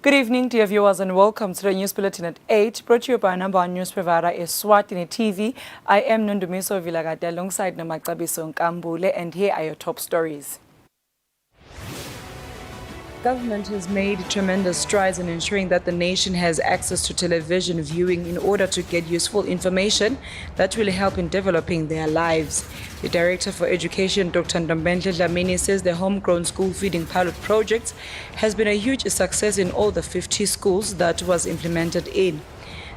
Good evening, dear viewers, and welcome to the News Bulletin at 8, brought to you by number one news provider, Eswatini TV. I am Nondumiso Vilagate alongside Nomakabiso Nkambule, and here are your top stories. Government has made tremendous strides in ensuring that the nation has access to television viewing in order to get useful information that will help in developing their lives. The Director for Education, Dr. Ndombenhle Dlamini, says the Homegrown school feeding pilot project has been a huge success in all the 50 schools that was implemented in.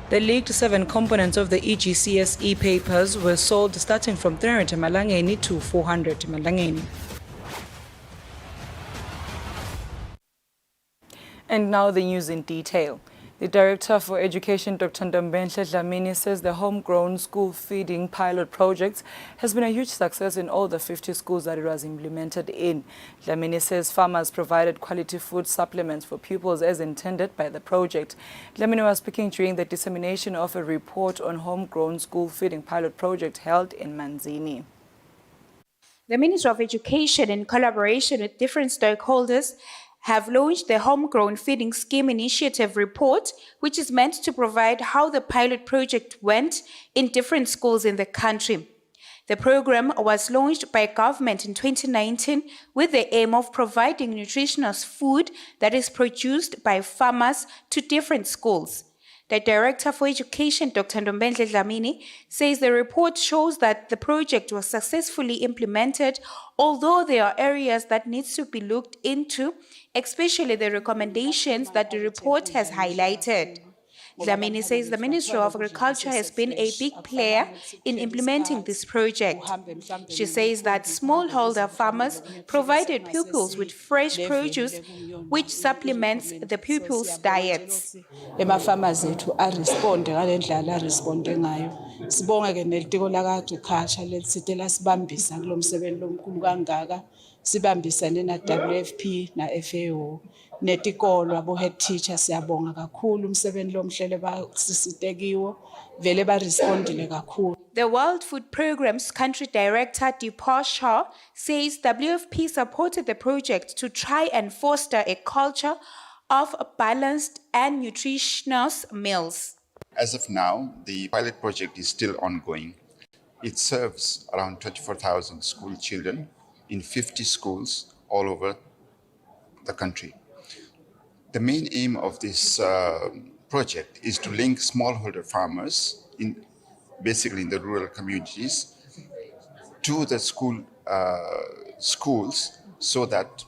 The leaked 7 components of the EGCSE papers were sold starting from 300 Malangeni to 400 Malangeni. And now the news in detail. The Director for Education, Dr. Ndombenhle Dlamini, says the Homegrown school feeding pilot project has been a huge success in all the 50 schools that it was implemented in. Dlamini says farmers provided quality food supplements for pupils as intended by the project. Dlamini was speaking during the dissemination of a report on Homegrown school feeding pilot project held in Manzini. The Ministry of Education, in collaboration with different stakeholders, have launched the Homegrown Feeding Scheme Initiative report, which is meant to provide how the pilot project went in different schools in the country. The program was launched by government in 2019 with the aim of providing nutritious food that is produced by farmers to different schools. The Director for Education, Dr. Ndombenhle Dlamini, says the report shows that the project was successfully implemented, although there are areas that need to be looked into, especially the recommendations that the report has highlighted. Dlamini says the Ministry of Agriculture has been a big player in implementing this project. She says that smallholder farmers provided pupils with fresh produce, which supplements the pupils' diets. Farmers responde ngalendlela responde ngayo. Sibonga ke nelitiko la agriculture lesithela sibambisa kulomsebenzi lomkhulu kangaka. Sibambisane na WFP na FAO. Netikolo abo head teacher siyabonga kakhulu umsebenzi lomhlele basisitekiwo vele ba respondile kakhulu. The World Food Programme's country director Deepa Shah says WFP supported the project to try and foster a culture of balanced and nutritious meals. As of now, the pilot project is still ongoing. It serves around 24,000 school children in 50 schools all over the country. The main aim of this project is to link smallholder farmers, basically in the rural communities, to the schools so that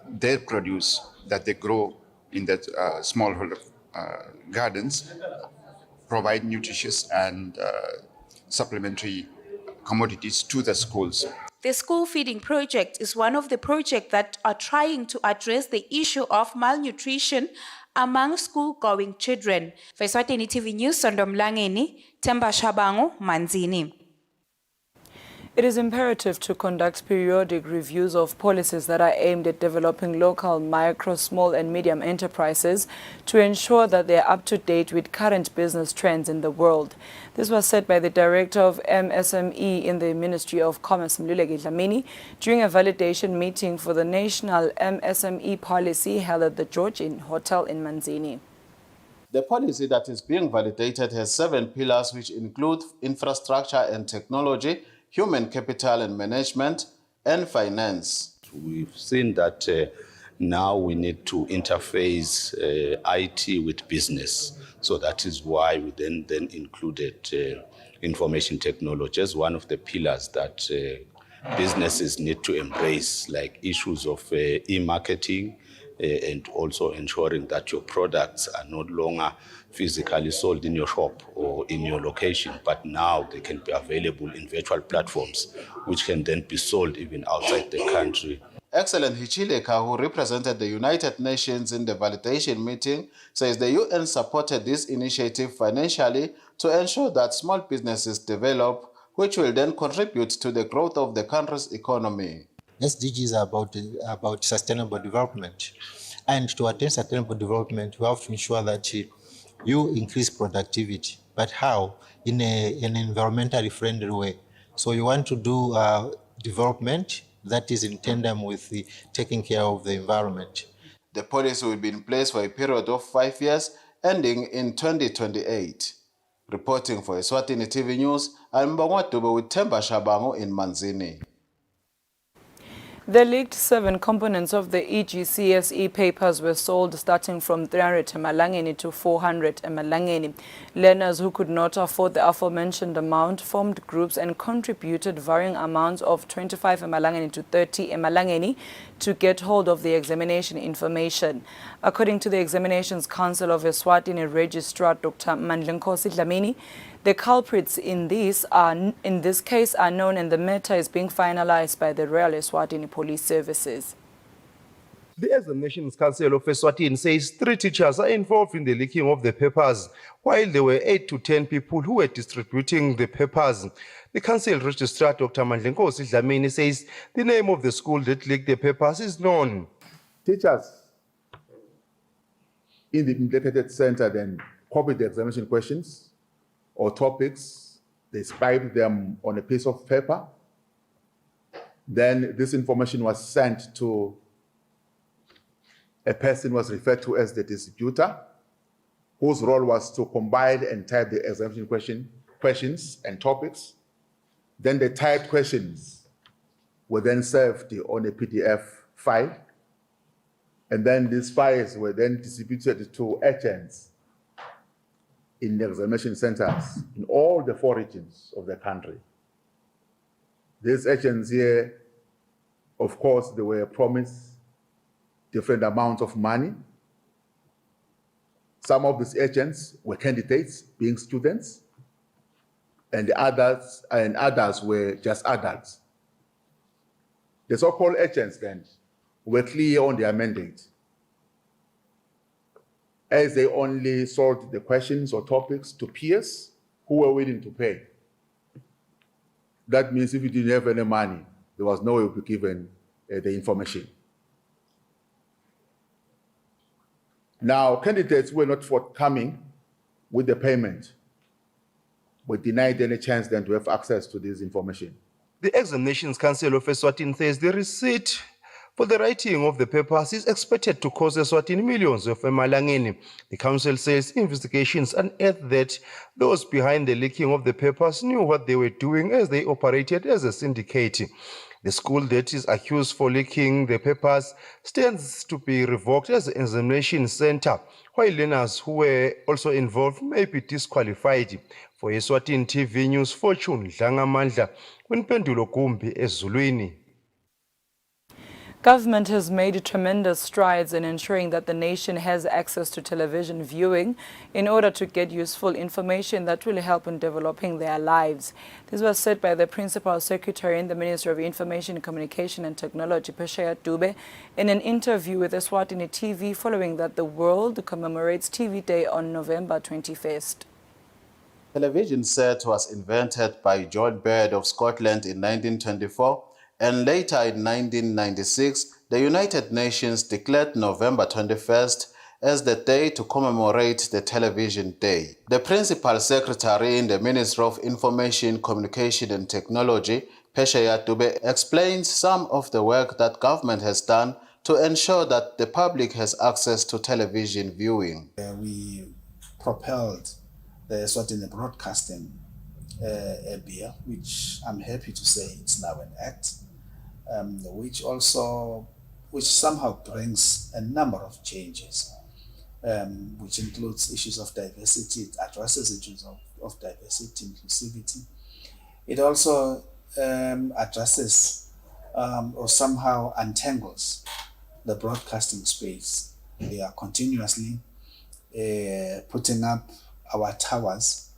their produce that they grow in that smallholder gardens provide nutritious and supplementary commodities to the schools. The school feeding project is one of the projects that are trying to address the issue of malnutrition among school-going children. For Eswatini TV News, Sondomlangeni, Temba Shabango, Manzini. It is imperative to conduct periodic reviews of policies that are aimed at developing local micro, small and medium enterprises to ensure that they are up to date with current business trends in the world. This was said by the Director of MSME in the Ministry of Commerce, Mluleki Dlamini, during a validation meeting for the National MSME Policy held at the George Inn Hotel in Manzini. The policy that is being validated has 7 pillars which include infrastructure and technology, human capital and management, and finance. We've seen that now we need to interface IT with business. So that is why we then included information technology as one of the pillars that businesses need to embrace, like issues of e-marketing and also ensuring that your products are no longer physically sold in your shop or in your location, but now they can be available in virtual platforms, which can then be sold even outside the country. Excellent Hichileka, who represented the United Nations in the validation meeting, says the UN supported this initiative financially to ensure that small businesses develop, which will then contribute to the growth of the country's economy. SDGs are about sustainable development. And to attain sustainable development, we have to ensure that you increase productivity. But how? In an environmentally friendly way. So you want to do development that is in tandem with the taking care of the environment. The policy will be in place for a period of 5 years, ending in 2028. Reporting for Eswatini TV News, I'm Mbongwa Dube with Themba Shabango in Manzini. The leaked 7 components of the EGCSE papers were sold starting from 300 emalangeni to 400 emalangeni. Learners who could not afford the aforementioned amount formed groups and contributed varying amounts of 25 emalangeni to 30 emalangeni to get hold of the examination information. According to the Examinations Council of Eswatini Registrar Dr. Mandlenkosi Dlamini, the culprits in this case are known and the matter is being finalized by the Royal Eswatini Police Services. The Examinations Council of Eswatini says 3 teachers are involved in the leaking of the papers, while there were 8 to 10 people who were distributing the papers. The Council Registrar Dr. Mandlenkosi Dlamini says the name of the school that leaked the papers is known. Teachers in the implemented center then copied the examination questions or topics, they scribed them on a piece of paper. Then this information was sent to a person who was referred to as the distributor, whose role was to combine and type the examination questions and topics. Then the typed questions were then served on a PDF file. And then these files were then distributed to agents in the examination centers in all the 4 regions of the country. These agents here, of course, they were promised different amounts of money. Some of these agents were candidates, being students, and others were just adults. The so-called agents then were clear on their mandate, as they only sold the questions or topics to peers who were willing to pay. That means if you didn't have any money, there was no way to be given the information. Now, candidates were not forthcoming with the payment, were denied any chance then to have access to this information. The Examinations Council of Eswatini says the receipt for the writing of the papers is expected to cost Eswatini millions of emalangeni. The council says investigations unearthed that those behind the leaking of the papers knew what they were doing as they operated as a syndicate. The school that is accused for leaking the papers stands to be revoked as an examination center, while learners who were also involved may be disqualified. For Eswatini TV News, Fortune Dlangamandla, Winpendulo Gumbi, Ezulwini. Government has made tremendous strides in ensuring that the nation has access to television viewing in order to get useful information that will help in developing their lives. This was said by the Principal Secretary in the Ministry of Information, Communication and Technology, Pesheya Dube, in an interview with Eswatini TV following that the world commemorates TV Day on November 21st. Television set was invented by John Baird of Scotland in 1924, and later in 1996, the United Nations declared November 21st as the day to commemorate the Television Day. The Principal Secretary in the Ministry of Information, Communication and Technology, Pesheya Dube, explains some of the work that government has done to ensure that the public has access to television viewing. We propelled the Eswatini broadcasting a bill, which I'm happy to say it's now an act, which somehow brings a number of changes, which includes issues of diversity. It addresses issues of diversity, inclusivity. It also addresses or somehow untangles the broadcasting space. We are continuously putting up our towers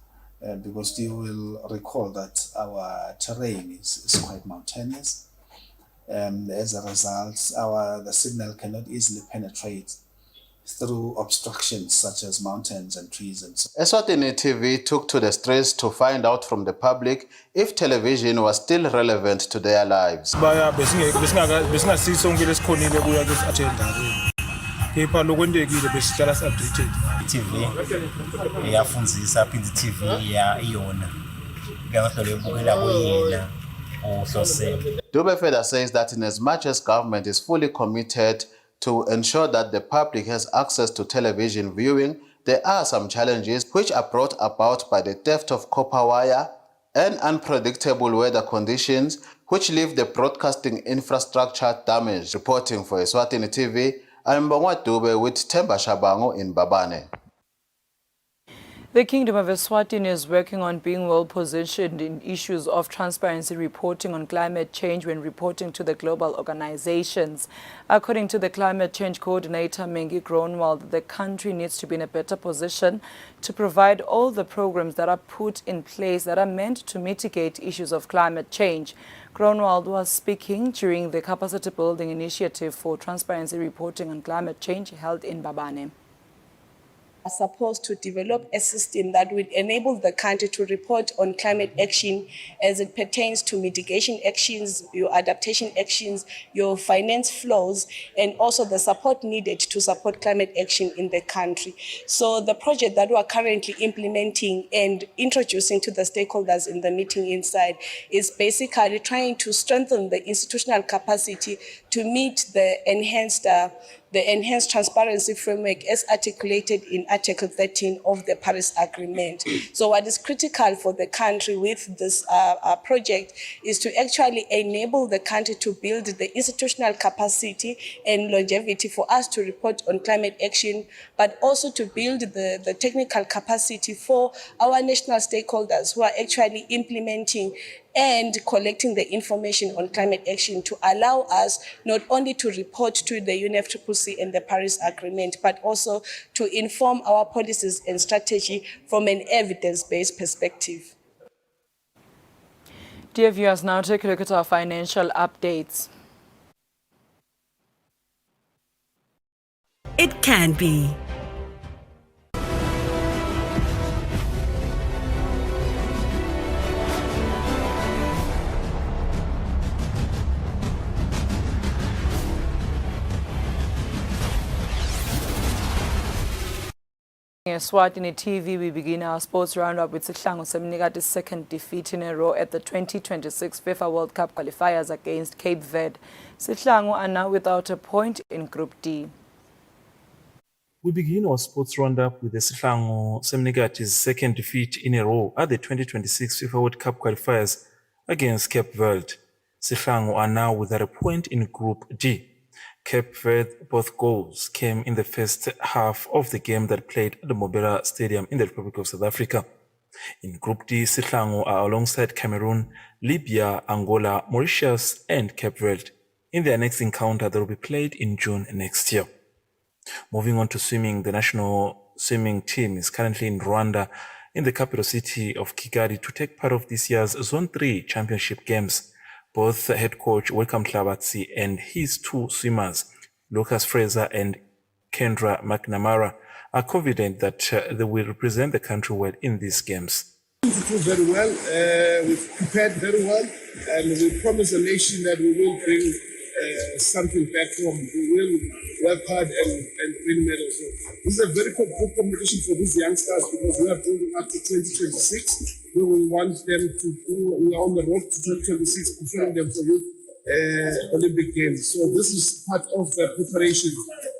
because you will recall that our terrain is quite mountainous. As a result, the signal cannot easily penetrate through obstructions such as mountains and trees and so. Eswatini TV took to the streets to find out from the public if television was still relevant to their lives. TV iyafundzisa phinde TV iyona ngiyabukela kuyena uhlosele. Dube further says that in as much as government is fully committed to ensure that the public has access to television viewing, there are some challenges which are brought about by the theft of copper wire and unpredictable weather conditions which leave the broadcasting infrastructure damaged. Reporting for Eswatini TV, I'm Mbongwa Dube with Themba Shabango in Babane. The Kingdom of Eswatini is working on being well positioned in issues of transparency reporting on climate change when reporting to the global organizations. According to the climate change coordinator, Homegrown, the country needs to be in a better position to provide all the programs that are put in place that are meant to mitigate issues of climate change. Groenwald was speaking during the capacity building initiative for transparency reporting on climate change held in Babane. Are supposed to develop a system that would enable the country to report on climate action as it pertains to mitigation actions, your adaptation actions, your finance flows, and also the support needed to support climate action in the country. So the project that we are currently implementing and introducing to the stakeholders in the meeting inside is basically trying to strengthen the institutional capacity to meet the enhanced transparency framework as articulated in Article 13 of the Paris Agreement. So what is critical for the country with this project is to actually enable the country to build the institutional capacity and longevity for us to report on climate action, but also to build the technical capacity for our national stakeholders who are actually implementing and collecting the information on climate action to allow us not only to report to the UNFCCC and the Paris Agreement, but also to inform our policies and strategy from an evidence-based perspective. Dear viewers, now take a look at our financial updates. It can be. Eswatini TV, we begin our sports roundup with Sihlangu Semnikati's second defeat in a row at the 2026 FIFA World Cup qualifiers against Cape Verde. Sihlangu are now without a point in Group D. We begin our sports roundup with the Sihlangu Semnikati's second defeat in a row at the 2026 FIFA World Cup qualifiers against Cape Verde. Sihlangu are now without a point in Group D. Cape Verde, both goals came in the first half of the game that played at the Mobera Stadium in the Republic of South Africa. In Group D, Sihlangu are alongside Cameroon, Libya, Angola, Mauritius, and Cape Verde in their next encounter that will be played in June next year. Moving on to swimming, the national swimming team is currently in Rwanda in the capital city of Kigali to take part of this year's Zone 3 Championship Games. Both head coach Welcome Klabatsi and his two swimmers, Lucas Fraser and Kendra McNamara, are confident that they will represent the country well in these games. We do very well. We've prepared very well, and we promise the nation that we will bring something back home. We will work hard and win medals. So this is a very good competition for these youngsters because we are building up to 2026. We want them to do, we are on the road to 2026, preparing them for youth Olympic Games. So this is part of the preparation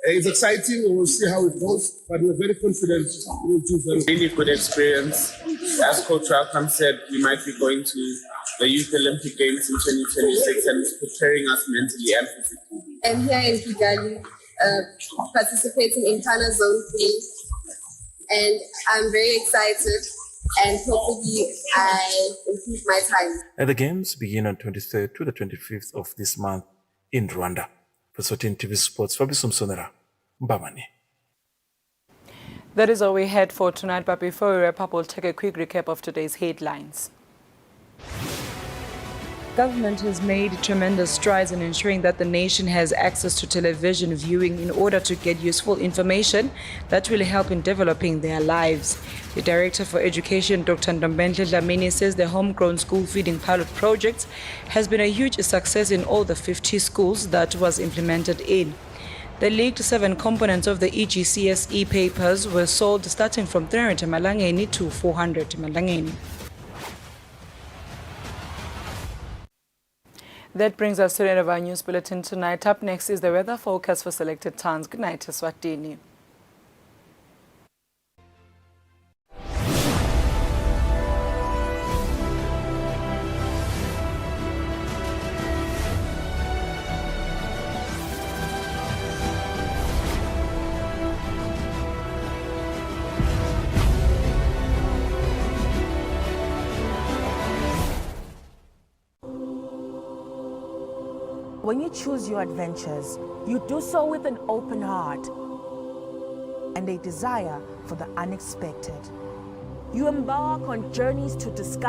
It's exciting. We'll see how it goes, but we're very confident we'll do very well. Really good experience. As Coach Malcolm said, we might be going to the Youth Olympic Games in 2026 and it's preparing us mentally and physically. I'm here in Kigali, participating in Tana Zone 3, and I'm very excited and hopefully I improve my time. And the games begin on 23rd to the 25th of this month in Rwanda. For Eswatini TV Sports, Fabrice Msonera, Mbamani. That is all we had for tonight, but before we wrap up, we'll take a quick recap of today's headlines. Government has made tremendous strides in ensuring that the nation has access to television viewing in order to get useful information that will help in developing their lives. The Director for Education, Dr. Ndombenhle Dlamini, says the Homegrown school feeding pilot project has been a huge success in all the 50 schools that was implemented in. The leaked 7 components of the EGCSE papers were sold starting from 300 Malangeni to 400 Malangeni. That brings us to the end of our news bulletin tonight. Up next is the weather forecast for selected towns. Good night, Eswatini. When you choose your adventures, you do so with an open heart and a desire for the unexpected. You embark on journeys to discover